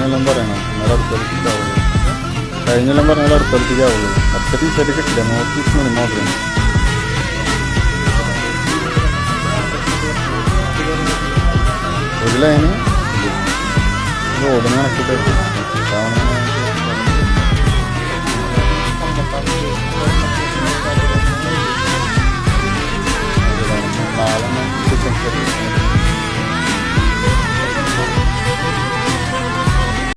കഴിഞ്ഞെല്ലാം പറയണം, എന്നാൽ അടുത്തടുപ്പിക്കാവുള്ളൂ. കഴിഞ്ഞെല്ലാം പറഞ്ഞാൽ അടുത്തടുപ്പിക്കാവുള്ളൂ. അത്രയും ശരി കിട്ടില്ല, 130 മാത്രം. ഒരു ലൈന് റോഡിന് കണക്കിട്ട് നാളെ